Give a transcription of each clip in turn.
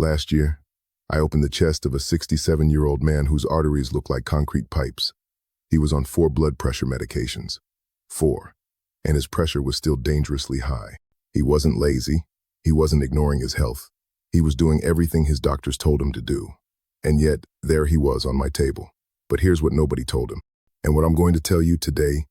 Last year, I opened the chest of a 67-year-old man whose arteries looked like concrete pipes. He was on 4 blood pressure medications. 4. And his pressure was still dangerously high. He wasn't lazy. He wasn't ignoring his health. He was doing everything his doctors told him to do. And yet, there he was on my table. But here's what nobody told him. And what I'm going to tell you today,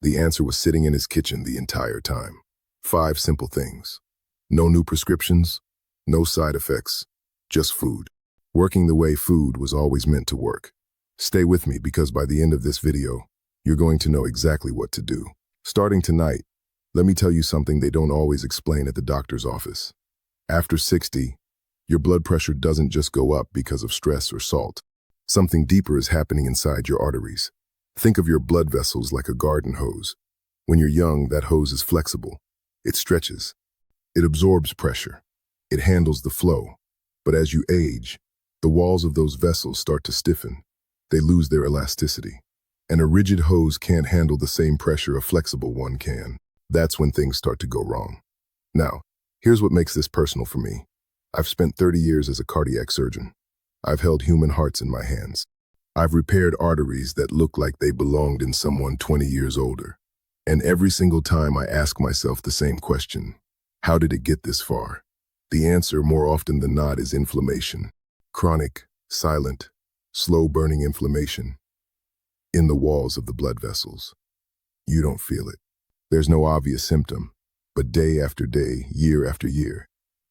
the answer was sitting in his kitchen the entire time. 5 simple things. No new prescriptions, no side effects, just food. Working the way food was always meant to work. Stay with me because by the end of this video, you're going to know exactly what to do. Starting tonight, let me tell you something they don't always explain at the doctor's office. After 60, your blood pressure doesn't just go up because of stress or salt. Something deeper is happening inside your arteries. Think of your blood vessels like a garden hose. When you're young, that hose is flexible. It stretches. It absorbs pressure. It handles the flow. But as you age, the walls of those vessels start to stiffen. They lose their elasticity. And a rigid hose can't handle the same pressure a flexible one can. That's when things start to go wrong. Now, here's what makes this personal for me. I've spent 30 years as a cardiac surgeon. I've held human hearts in my hands. I've repaired arteries that look like they belonged in someone 20 years older. And every single time I ask myself the same question, how did it get this far? The answer, more often than not, is inflammation. Chronic, silent, slow-burning inflammation in the walls of the blood vessels. You don't feel it. There's no obvious symptom, but day after day, year after year,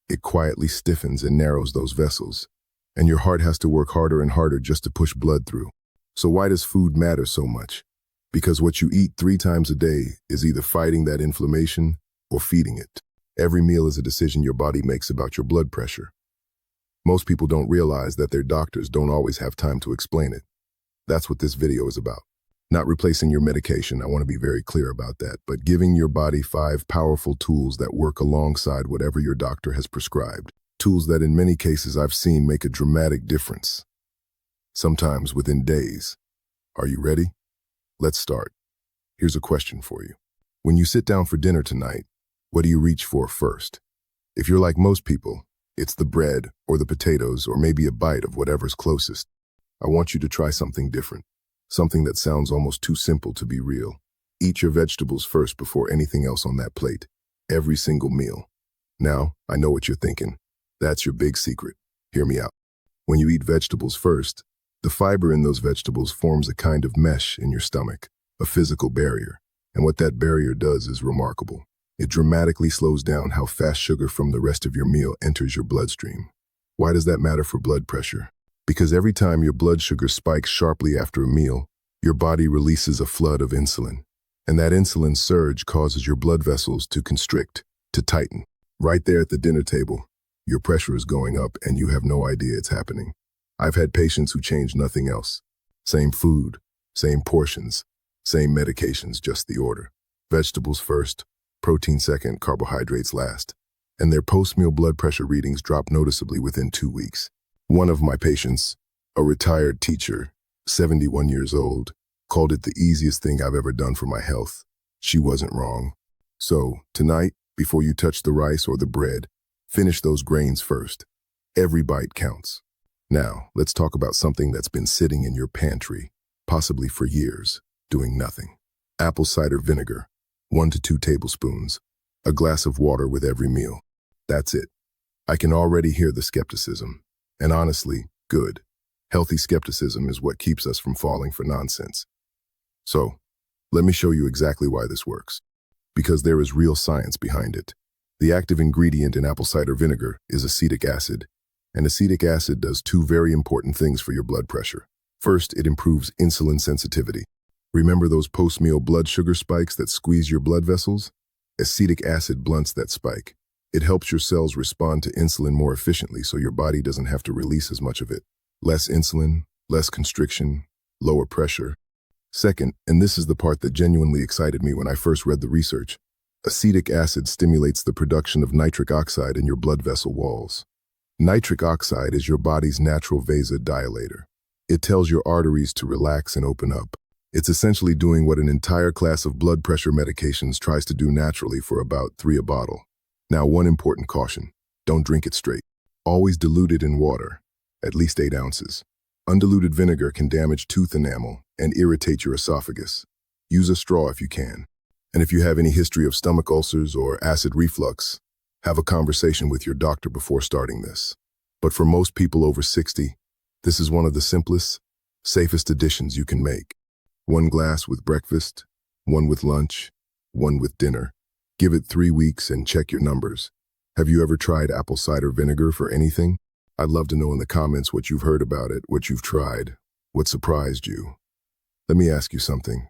it quietly stiffens and narrows those vessels, and your heart has to work harder and harder just to push blood through. So why does food matter so much? Because what you eat 3 times a day is either fighting that inflammation or feeding it. Every meal is a decision your body makes about your blood pressure. Most people don't realize that their doctors don't always have time to explain it. That's what this video is about. Not replacing your medication, I want to be very clear about that, but giving your body 5 powerful tools that work alongside whatever your doctor has prescribed. Tools that in many cases I've seen make a dramatic difference. Sometimes within days. Are you ready? Let's start. Here's a question for you. When you sit down for dinner tonight, what do you reach for first? If you're like most people, it's the bread or the potatoes or maybe a bite of whatever's closest. I want you to try something different. Something that sounds almost too simple to be real. Eat your vegetables first before anything else on that plate. Every single meal. Now, I know what you're thinking. That's your big secret. Hear me out. When you eat vegetables first, the fiber in those vegetables forms a kind of mesh in your stomach, a physical barrier. And what that barrier does is remarkable. It dramatically slows down how fast sugar from the rest of your meal enters your bloodstream. Why does that matter for blood pressure? Because every time your blood sugar spikes sharply after a meal, your body releases a flood of insulin. And that insulin surge causes your blood vessels to constrict, to tighten. Right there at the dinner table, your pressure is going up and you have no idea it's happening. I've had patients who change nothing else. Same food, same portions, same medications, just the order. Vegetables first, protein second, carbohydrates last. And their post-meal blood pressure readings drop noticeably within 2 weeks. One of my patients, a retired teacher, 71 years old, called it the easiest thing I've ever done for my health. She wasn't wrong. So, tonight, before you touch the rice or the bread, finish those grains first. Every bite counts. Now, let's talk about something that's been sitting in your pantry, possibly for years, doing nothing. Apple cider vinegar, 1 to 2 tablespoons, a glass of water with every meal. That's it. I can already hear the skepticism. And honestly, good. Healthy skepticism is what keeps us from falling for nonsense. So, let me show you exactly why this works. Because there is real science behind it. The active ingredient in apple cider vinegar is acetic acid, and acetic acid does 2 very important things for your blood pressure. First, it improves insulin sensitivity. Remember those post-meal blood sugar spikes that squeeze your blood vessels? Acetic acid blunts that spike. It helps your cells respond to insulin more efficiently so your body doesn't have to release as much of it. Less insulin, less constriction, lower pressure. Second, and this is the part that genuinely excited me when I first read the research, acetic acid stimulates the production of nitric oxide in your blood vessel walls. Nitric oxide is your body's natural vasodilator. It tells your arteries to relax and open up. It's essentially doing what an entire class of blood pressure medications tries to do naturally for about 3 a bottle. Now, one important caution. Don't drink it straight. Always diluted in water, at least 8 ounces. Undiluted vinegar can damage tooth enamel and irritate your esophagus. Use a straw if you can. And if you have any history of stomach ulcers or acid reflux, have a conversation with your doctor before starting this. But for most people over 60, this is one of the simplest, safest additions you can make. 1 glass with breakfast, 1 with lunch, 1 with dinner. Give it 3 weeks and check your numbers. Have you ever tried apple cider vinegar for anything? I'd love to know in the comments what you've heard about it, what you've tried, what surprised you. Let me ask you something.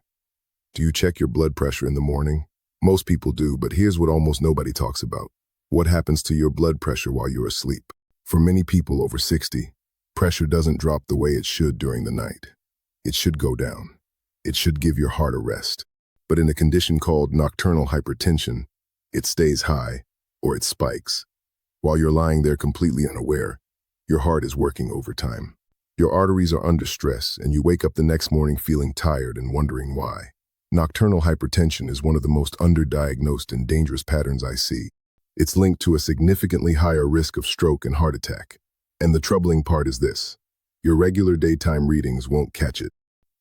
Do you check your blood pressure in the morning? Most people do, but here's what almost nobody talks about. What happens to your blood pressure while you're asleep? For many people over 60, pressure doesn't drop the way it should during the night. It should go down. It should give your heart a rest. But in a condition called nocturnal hypertension, it stays high, or it spikes. While you're lying there completely unaware, your heart is working overtime. Your arteries are under stress, and you wake up the next morning feeling tired and wondering why. Nocturnal hypertension is one of the most underdiagnosed and dangerous patterns I see. It's linked to a significantly higher risk of stroke and heart attack. And the troubling part is this: your regular daytime readings won't catch it.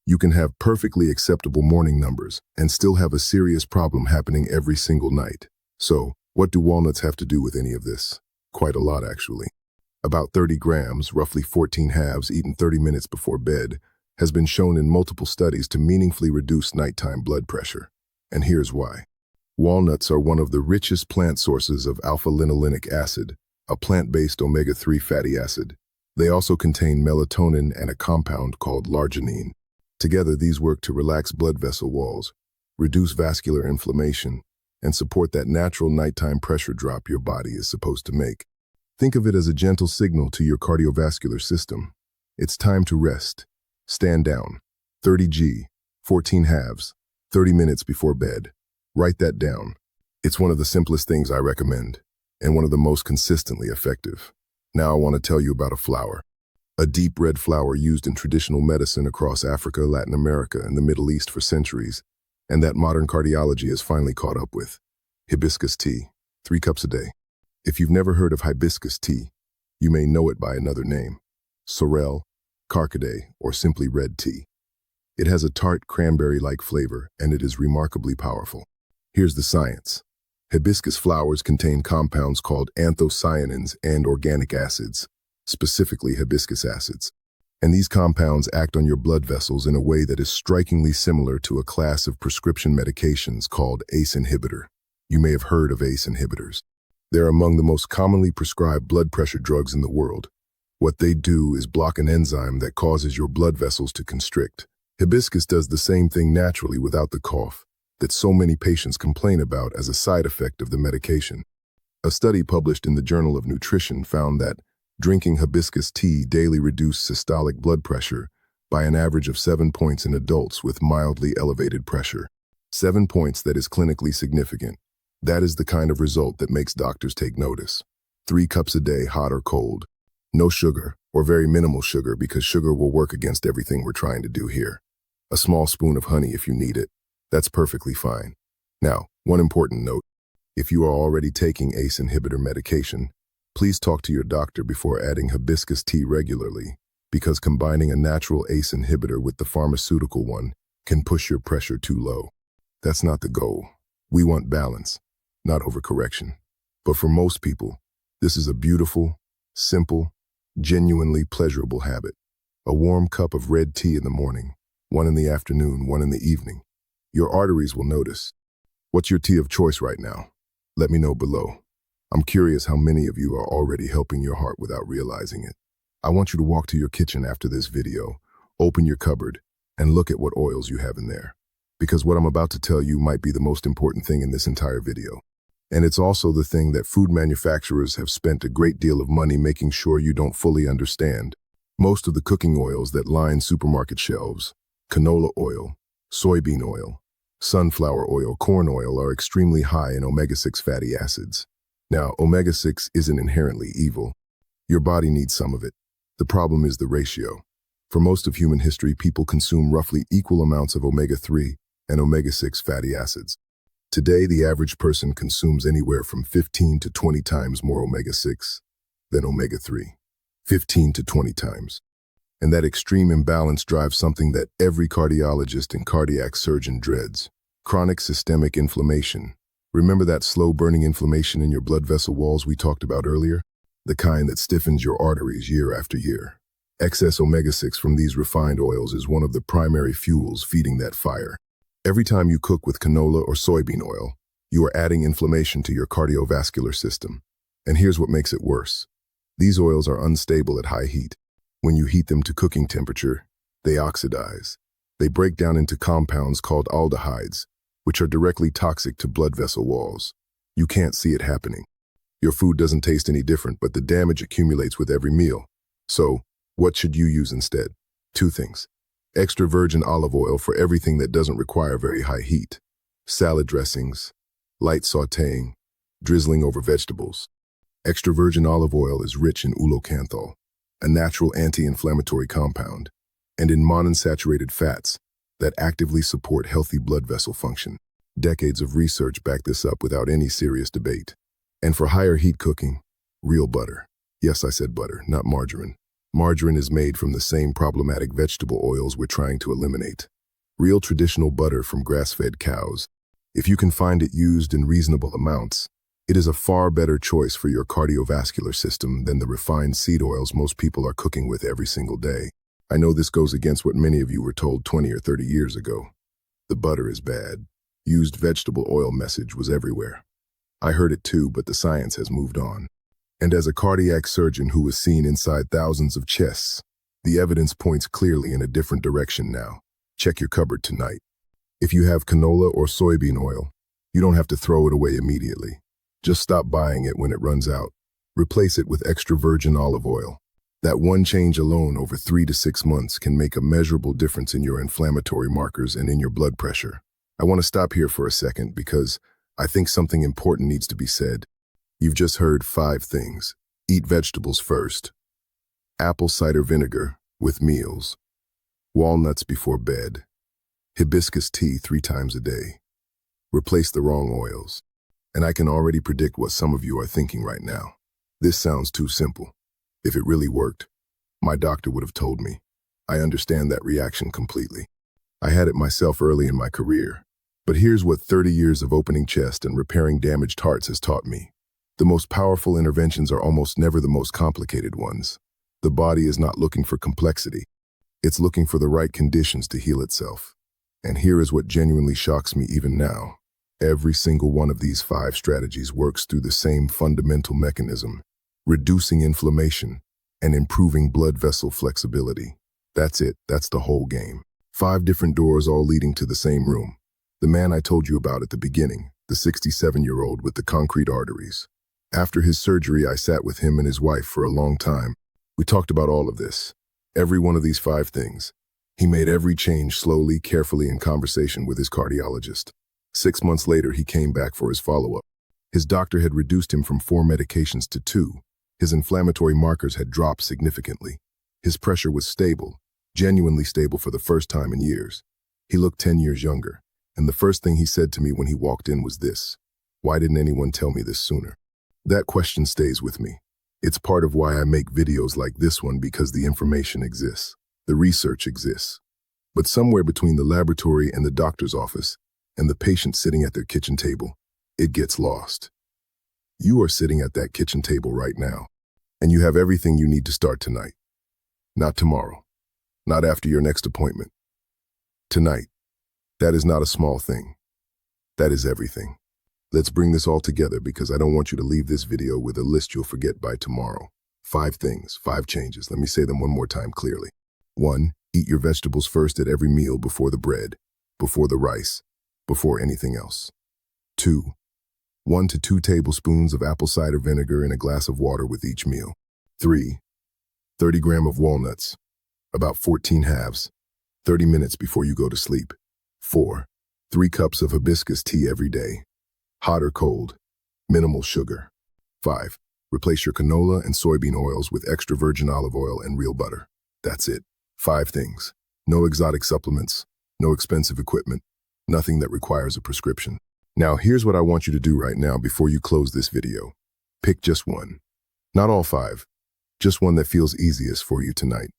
You can have perfectly acceptable morning numbers and still have a serious problem happening every single night. So, what do walnuts have to do with any of this? Quite a lot, actually. About 30 grams, roughly 14 halves, eaten 30 minutes before bed, has been shown in multiple studies to meaningfully reduce nighttime blood pressure. And here's why. Walnuts are one of the richest plant sources of alpha-linolenic acid, a plant-based omega-3 fatty acid. They also contain melatonin and a compound called larginine. Together, these work to relax blood vessel walls, reduce vascular inflammation, and support that natural nighttime pressure drop your body is supposed to make. Think of it as a gentle signal to your cardiovascular system. It's time to rest. Stand down. 30 g, 14 halves, 30 minutes before bed. Write that down. It's one of the simplest things I recommend, and one of the most consistently effective. Now I want to tell you about a flower. A deep red flower used in traditional medicine across Africa, Latin America, and the Middle East for centuries, and that modern cardiology has finally caught up with. Hibiscus tea, 3 cups a day. If you've never heard of hibiscus tea, you may know it by another name: sorrel, carcade, or simply red tea. It has a tart cranberry-like flavor, and it is remarkably powerful. Here's the science. Hibiscus flowers contain compounds called anthocyanins and organic acids, specifically hibiscus acids. And these compounds act on your blood vessels in a way that is strikingly similar to a class of prescription medications called ACE inhibitor. You may have heard of ACE inhibitors. They're among the most commonly prescribed blood pressure drugs in the world. What they do is block an enzyme that causes your blood vessels to constrict. Hibiscus does the same thing naturally without the cough that so many patients complain about as a side effect of the medication. A study published in the Journal of Nutrition found that drinking hibiscus tea daily reduced systolic blood pressure by an average of 7 points in adults with mildly elevated pressure. 7 points that is clinically significant. That is the kind of result that makes doctors take notice. 3 cups a day, hot or cold. No sugar, or very minimal sugar, because sugar will work against everything we're trying to do here. A small spoon of honey if you need it. That's perfectly fine. Now, one important note. If you are already taking ACE inhibitor medication, please talk to your doctor before adding hibiscus tea regularly, because combining a natural ACE inhibitor with the pharmaceutical one can push your pressure too low. That's not the goal. We want balance, not overcorrection. But for most people, this is a beautiful, simple, genuinely pleasurable habit. A warm cup of red tea in the morning, 1 in the afternoon, 1 in the evening. Your arteries will notice. What's your tea of choice right now? Let me know below. I'm curious how many of you are already helping your heart without realizing it. I want you to walk to your kitchen after this video, open your cupboard, and look at what oils you have in there. Because what I'm about to tell you might be the most important thing in this entire video. And it's also the thing that food manufacturers have spent a great deal of money making sure you don't fully understand. Most of the cooking oils that line supermarket shelves, canola oil, soybean oil, sunflower oil, corn oil, are extremely high in omega-6 fatty acids. Now, omega-6 isn't inherently evil. Your body needs some of it. The problem is the ratio. For most of human history, people consume roughly equal amounts of omega-3 and omega-6 fatty acids. Today, the average person consumes anywhere from 15 to 20 times more omega-6. then omega-3, 15 to 20 times. And that extreme imbalance drives something that every cardiologist and cardiac surgeon dreads: chronic systemic inflammation. Remember that slow-burning inflammation in your blood vessel walls we talked about earlier? The kind that stiffens your arteries year after year. Excess omega-6 from these refined oils is one of the primary fuels feeding that fire. Every time you cook with canola or soybean oil, you are adding inflammation to your cardiovascular system. And here's what makes it worse. These oils are unstable at high heat. When you heat them to cooking temperature, they oxidize. They break down into compounds called aldehydes, which are directly toxic to blood vessel walls. You can't see it happening. Your food doesn't taste any different, but the damage accumulates with every meal. So, what should you use instead? Two things. Extra virgin olive oil for everything that doesn't require very high heat. Salad dressings, light sautéing, drizzling over vegetables. Extra virgin olive oil is rich in ulocanthal, a natural anti-inflammatory compound, and in monounsaturated fats that actively support healthy blood vessel function. Decades of research back this up without any serious debate. And for higher heat cooking, real butter. Yes, I said butter, not margarine. Margarine is made from the same problematic vegetable oils we're trying to eliminate. Real traditional butter from grass-fed cows. If you can find it used in reasonable amounts, it is a far better choice for your cardiovascular system than the refined seed oils most people are cooking with every single day. I know this goes against what many of you were told 20 or 30 years ago. The butter is bad. Used vegetable oil message was everywhere. I heard it too, but the science has moved on. And as a cardiac surgeon who has seen inside thousands of chests, the evidence points clearly in a different direction now. Check your cupboard tonight. If you have canola or soybean oil, you don't have to throw it away immediately. Just stop buying it when it runs out. Replace it with extra virgin olive oil. That one change alone over 3 to 6 months can make a measurable difference in your inflammatory markers and in your blood pressure. I want to stop here for a second because I think something important needs to be said. You've just heard 5 things. Eat vegetables first. Apple cider vinegar with meals. Walnuts before bed. Hibiscus tea 3 times a day. Replace the wrong oils. And I can already predict what some of you are thinking right now. This sounds too simple. If it really worked, my doctor would have told me. I understand that reaction completely. I had it myself early in my career. But here's what 30 years of opening chest and repairing damaged hearts has taught me. The most powerful interventions are almost never the most complicated ones. The body is not looking for complexity. It's looking for the right conditions to heal itself. And here is what genuinely shocks me even now. Every single one of these 5 strategies works through the same fundamental mechanism: reducing inflammation and improving blood vessel flexibility. That's it. That's the whole game. 5 different doors all leading to the same room. The man I told you about at the beginning, the 67-year-old with the concrete arteries. After his surgery, I sat with him and his wife for a long time. We talked about all of this, every one of these 5 things. He made every change slowly, carefully, in conversation with his cardiologist. 6 months later, he came back for his follow-up. His doctor had reduced him from 4 medications to 2. His inflammatory markers had dropped significantly. His pressure was stable, genuinely stable for the first time in years. He looked 10 years younger, and the first thing he said to me when he walked in was this: "Why didn't anyone tell me this sooner?" That question stays with me. It's part of why I make videos like this one, because the information exists, the research exists. But somewhere between the laboratory and the doctor's office and the patient sitting at their kitchen table, it gets lost. You are sitting at that kitchen table right now, and you have everything you need to start tonight. Not tomorrow, not after your next appointment. Tonight. That is not a small thing. That is everything. Let's bring this all together, because I don't want you to leave this video with a list you'll forget by tomorrow. 5 things, 5 changes. Let me say them one more time clearly. 1. Eat your vegetables first at every meal, before the bread, before the rice, before anything else. 2. 1 to 2 tablespoons of apple cider vinegar in a glass of water with each meal. 3. 30 grams of walnuts, about 14 halves, 30 minutes before you go to sleep. 4. 3 cups of hibiscus tea every day, hot or cold, minimal sugar. 5. Replace your canola and soybean oils with extra virgin olive oil and real butter. That's it. 5 things. No exotic supplements, no expensive equipment, nothing that requires a prescription. Now, here's what I want you to do right now before you close this video. Pick just one. Not all 5, just one that feels easiest for you tonight.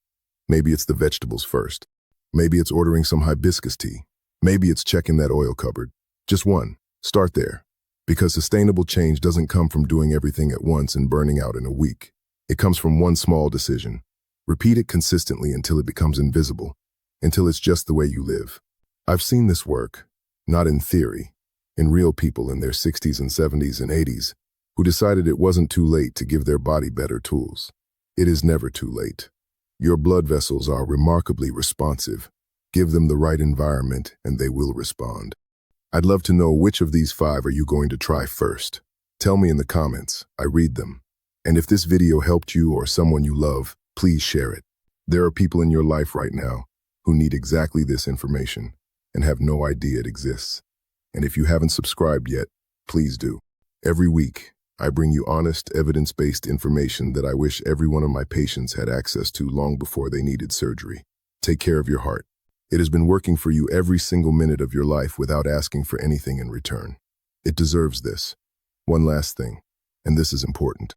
Maybe it's the vegetables first. Maybe it's ordering some hibiscus tea. Maybe it's checking that oil cupboard. Just one. Start there. Because sustainable change doesn't come from doing everything at once and burning out in a week. It comes from one small decision. Repeat it consistently until it becomes invisible, until it's just the way you live. I've seen this work, not in theory, in real people in their 60s and 70s and 80s who decided it wasn't too late to give their body better tools. It is never too late. Your blood vessels are remarkably responsive. Give them the right environment and they will respond. I'd love to know which of these 5 are you going to try first. Tell me in the comments. I read them. And if this video helped you or someone you love, please share it. There are people in your life right now who need exactly this information and have no idea it exists. And if you haven't subscribed yet, please do. Every week, I bring you honest, evidence-based information that I wish every one of my patients had access to long before they needed surgery. Take care of your heart. It has been working for you every single minute of your life without asking for anything in return. It deserves this. One last thing, and this is important.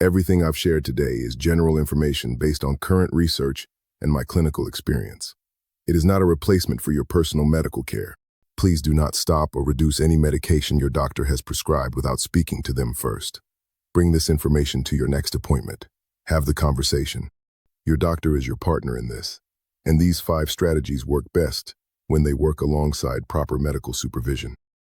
Everything I've shared today is general information based on current research and my clinical experience. It is not a replacement for your personal medical care. Please do not stop or reduce any medication your doctor has prescribed without speaking to them first. Bring this information to your next appointment. Have the conversation. Your doctor is your partner in this, and these 5 strategies work best when they work alongside proper medical supervision.